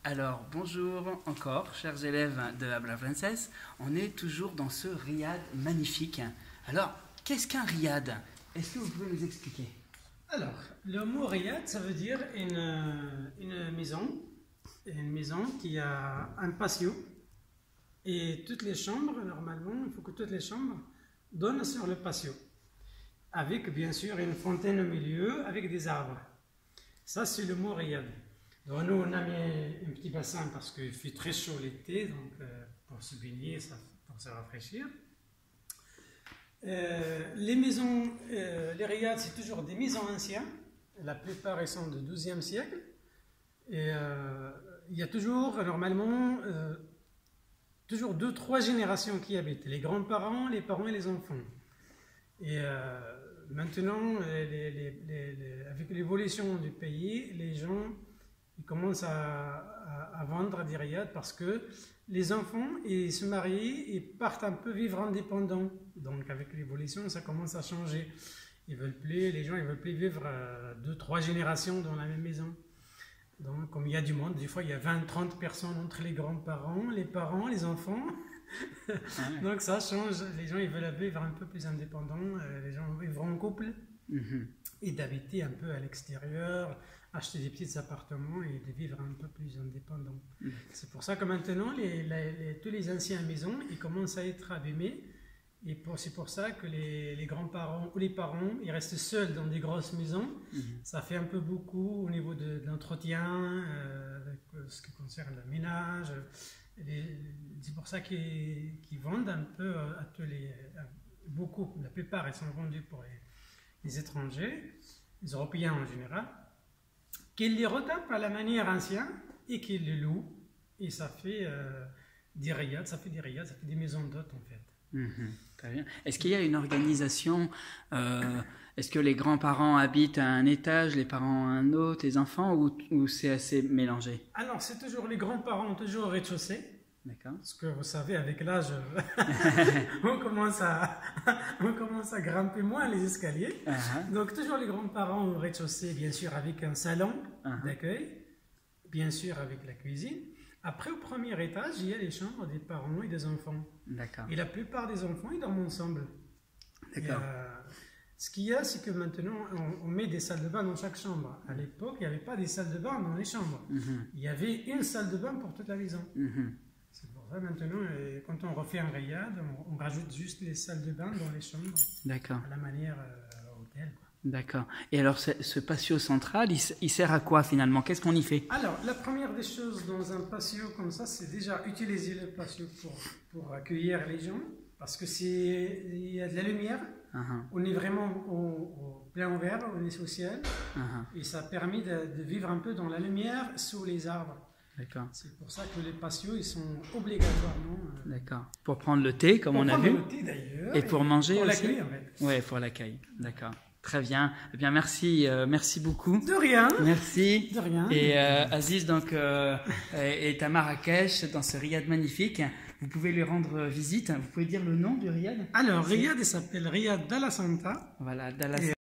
Alors, bonjour encore, chers élèves de Habla Francés. On est toujours dans ce riad magnifique. Alors, qu'est-ce qu'un riad? Est-ce que vous pouvez nous expliquer? Alors, le mot riad, ça veut dire une maison qui a un patio. Et toutes les chambres, normalement, il faut que toutes les chambres donnent sur le patio. Avec, bien sûr, une fontaine au milieu, avec des arbres. Ça, c'est le mot riad. Donc, nous, on a mis un petit bassin parce qu'il fait très chaud l'été, donc pour se baigner, pour se rafraîchir. Les maisons, les riads, c'est toujours des maisons anciennes. La plupart, elles sont du XIIe siècle. Et il y a toujours, normalement, toujours 2-3 générations qui habitent. Les grands-parents, les parents et les enfants. Et maintenant, avec l'évolution du pays, les gens ils commencent à vendre des riads parce que les enfants ils se marient et partent un peu vivre indépendants. Donc avec l'évolution, ça commence à changer. Les gens ils veulent plus vivre 2-3 générations dans la même maison. Donc comme il y a du monde, des fois il y a 20-30 personnes entre les grands-parents, les parents, les enfants. Donc ça change. Les gens ils veulent vivre un peu plus indépendants. Les gens vivent en couple. Et d'habiter un peu à l'extérieur, acheter des petits appartements et de vivre un peu plus indépendant. C'est pour ça que maintenant, tous les anciennes maisons, ils commencent à être abîmés. Et c'est pour ça que les grands-parents ou les parents, ils restent seuls dans des grosses maisons. Ça fait un peu beaucoup au niveau de l'entretien, ce qui concerne le ménage. C'est pour ça qu'ils vendent un peu beaucoup. La plupart, elles sont vendues pour les étrangers, les Européens en général, qu'ils les retapent à la manière ancienne et qu'ils les louent. Et ça fait des riads, ça fait des maisons d'hôtes en fait. Très bien. Est-ce qu'il y a une organisation est-ce que les grands-parents habitent à un étage, les parents à un autre, les enfants, ou c'est assez mélangé? Alors, c'est toujours les grands-parents, toujours au rez-de-chaussée. D'accord. Parce que vous savez, avec l'âge, on commence à grimper moins les escaliers. Donc, toujours les grands-parents au rez-de-chaussée, bien sûr, avec un salon d'accueil, bien sûr, avec la cuisine. Après, au premier étage, il y a les chambres des parents et des enfants. D'accord. Et la plupart des enfants, ils dorment ensemble. D'accord. Ce qu'il y a, c'est que maintenant, on met des salles de bain dans chaque chambre. À l'époque, il n'y avait pas des salles de bain dans les chambres. Il y avait une salle de bain pour toute la maison. C'est pour ça maintenant, quand on refait un riad, on rajoute juste les salles de bain dans les chambres. D'accord. À la manière hôtel. D'accord. Et alors, ce patio central, il sert à quoi finalement? Qu'est-ce qu'on y fait? Alors, la première des choses dans un patio comme ça, c'est déjà utiliser le patio pour accueillir les gens. Parce que il y a de la lumière. On est vraiment au plein vert, on est au ciel. Et ça permet de vivre un peu dans la lumière sous les arbres. D'accord. C'est pour ça que les patios, ils sont obligatoirement... D'accord. Pour prendre le thé, comme on a vu. Pour prendre le thé d'ailleurs. Et pour manger pour aussi. Pour l'accueil, en fait. Oui, pour l'accueil. D'accord. Très bien. Eh bien, merci beaucoup. De rien. Merci. De rien. Et Aziz donc est à Marrakech dans ce riad magnifique. Vous pouvez lui rendre visite. Vous pouvez dire le nom du riad? Alors, riad, il s'appelle Riad Dalla Santa. Voilà, Dalla Santa.